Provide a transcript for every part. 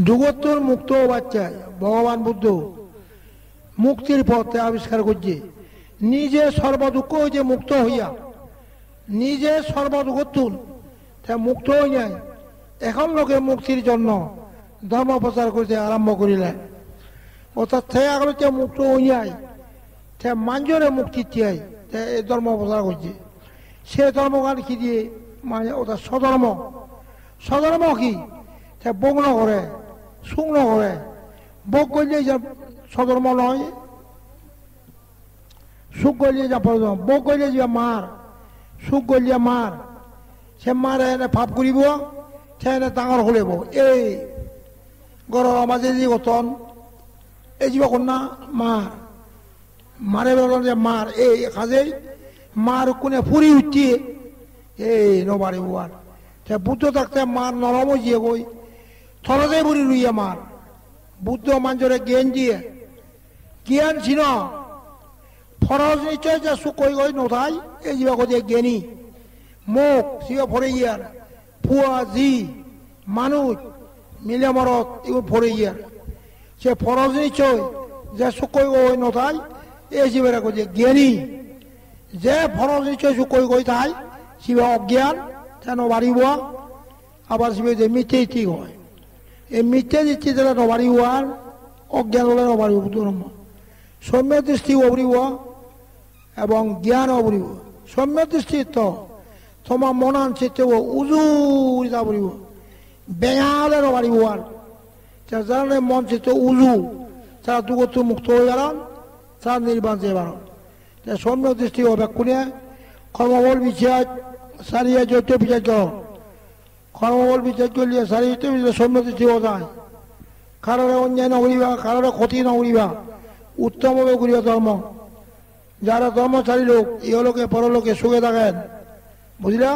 জগত্তর মুক্ত হবার চাই। ভগবান বুদ্ধ মুক্তির পথে আবিষ্কার করছে, নিজে সর্বদুঃখ হয়েছে মুক্ত হইয়া, নিজে সর্বদুঃখতুল তা মুক্ত হই নাই। এখন লোকে মুক্তির জন্য ধর্ম প্রচার করতে আরম্ভ করিলেন। অর্থাৎ সে আগলে মুক্ত হই নাই, সে মাঞ্জরে মুক্তি চাই, এই ধর্ম প্রচার করছে। সে ধর্মগান কি দিয়ে মানে অর্থাৎ স্বধর্ম। স্বধর্ম কি? সে ভোগ ন করে, সুখ ন করে। ভোগ করলে যে স্বধর্ম নয়, সুখ করলে যা পরধর্ম। ভোগ করলে যে মার, সুখ করলে মার। সে মারে এনে ভাব করিব, সে এনে ডাঙর হলিব। এই ঘরের মাঝে যে গঠন এই যা কন্যা মার মারে বেড়ান যে মার এই কাজেই মার কোনে ফুরি উঠিয়ে এই নবারিব। আর সে বুদ্ধ থাকতে মার নরম হইয়ে গই থরদে বুড়ি রুইয়া মার। বুদ্ধ মানুষের জ্ঞান দিয়ে, জ্ঞান ছিল ফরজ নিশ্চয় যে সুখ কই গই নথাই এই যা কথা জ্ঞানী মুখ সিও ফরে ইয়ার ফুয়া জি মানুষ মিলে মরত এগুলো ফরে ইয়ার। সে ফরজ নিশ্চয় যে সুখ কই গই নথাই এই জীবের কথা জ্ঞানী। যে ফরজ নিশ্চয় সুখ কই গই তাই শিবে অজ্ঞান কেন বাড়িব। আবার শিবে যে মিথ্যে ঠিক হয়, এই মিথ্যে দিচ্ছি তাহলে নবাড়িব। আর অজ্ঞান হলে নবাড়িব। বুদ্ধ সৌম্য দৃষ্টি অবরিব এবং জ্ঞান অবরিব। সৌম্য দৃষ্টি তো তোমার মনান চিত্তে উজু বলিব, বেঙালে নবাড়িব। আর যারা মন চিত্ত উজু তারা দুগত মুক্ত হয়ে গেলাম, তারা নির্বাণ চেয়ে বাড়ান। সৌম্য দৃষ্টি হবে কোনে কর্মবল বিচার সারিয়া যত বিচার কর। কর্মবল বিচার করলে সারিয়ে সৌম্য দৃষ্টি হওয়া যায়। কারোর অন্যায় নকরিবা, কারোর ক্ষতি নকরিবা, উত্তমভাবে করিবা ধর্ম। যারা ধর্মচারী লোক ইহলোকে পরলোকে সুখে থাকেন, বুঝলা?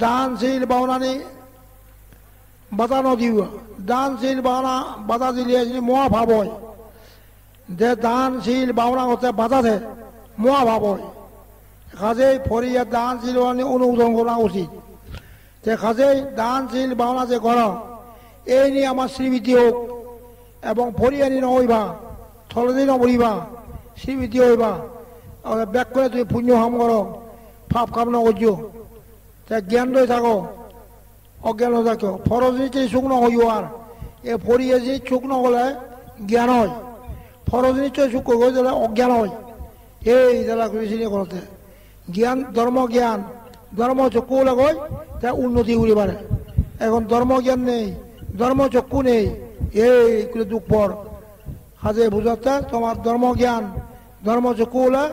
দানশীল বাউনানি বাধা নদিব। দানশীল বাউনা বাধা দিলে মোয়া ভাব হয়। যে দানশীল বাউনা হতে বাধা দেয় মোয়া ভাব হয়। কাজেই ফরিয়া দানশীল অনুমোদন করা উচিত। যে কাজেই দানশীল বাউনা যে কর এই নিয়ে আমার শ্রীবৃদ্ধি হোক এবং ফরিয়ানি নহইবা, থলদি নবরিবা, শ্রীবৃদ্ধি হইবা। ব্যাক করে তুমি পুণ্য হাম করো, পাপ কাম নকরছো। জ্ঞান রয়ে থাকো, অজ্ঞান হয়ে থাকো। ফরজ নিচে সুখ নহইও। আর এ ফরিয়ে যে সুখ নহলে জ্ঞান হয়, ফরজ নিশ্চয় সুখ হয়ে দিলে অজ্ঞান হয়। এই যারা কৃষি করতে জ্ঞান ধর্ম জ্ঞান ধর্ম চক্ষু লাগাই তা উন্নতি করি পারে। এখন ধর্ম জ্ঞান নেই, ধর্ম চক্ষু নেই, এই দুঃখ পর হাজে বুঝাতে তোমার ধর্ম জ্ঞান ধর্ম চক্ষু হলে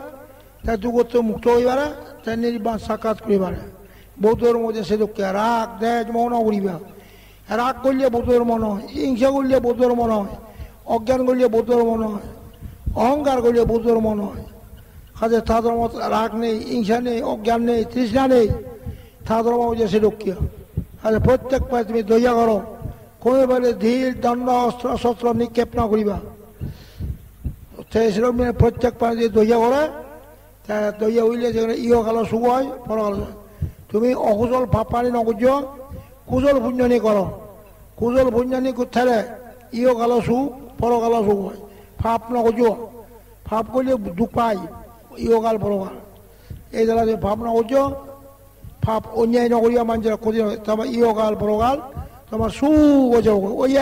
তা দুঃখ মুক্ত হয়ে পারে, তা নির্বাণ সাক্ষাৎ করি পারে। বৌদ্ধর মধ্যে সে দুঃখে রাগ দেশ মন করিবা। রাগ করলে বৌদ্ধর মন হয়, হিংসা করলে বৌদ্ধর মন হয়, অজ্ঞান করলে বৌদ্ধর মন হয়, অহংকার করলে বৌদ্ধর মন হয়। কাজে তা ধর্ম রাগ নেই, হিংসা নেই, অজ্ঞান নেই, তৃষ্ণা নেই, তা ধর্ম হচ্ছে সে দুঃখী। কাজে প্রত্যেক পায়ে তুমি দইয়া করো, কোনো বেলে ধীর দণ্ড অস্ত্র শস্ত্র নিক্ষেপ না করিবা। সেরকম প্রত্যেক পায়ে যদি দইয়া করে তা দইয়া হইলে সেখানে ইহকালো সুখ হয়, পরকালো। তুমি অকুশল ভাব পানি নকর্য, কুশল পুণ্যনি করো। কুশল পুণ্যনি করতে ইহকালো সুখ পরকালো সুখ হয়। ভাব নকর্য, ভাব করলে দুঃখ পাই ইহকাল পরকাল। এই দ্বারা তুমি ভাব নকর্য, ভাব অন্যায় নকরিয়া মানুষের ক্ষতি তোমার ইহকাল পরকাল তোমার সুখ হয়ে যাবো। ওই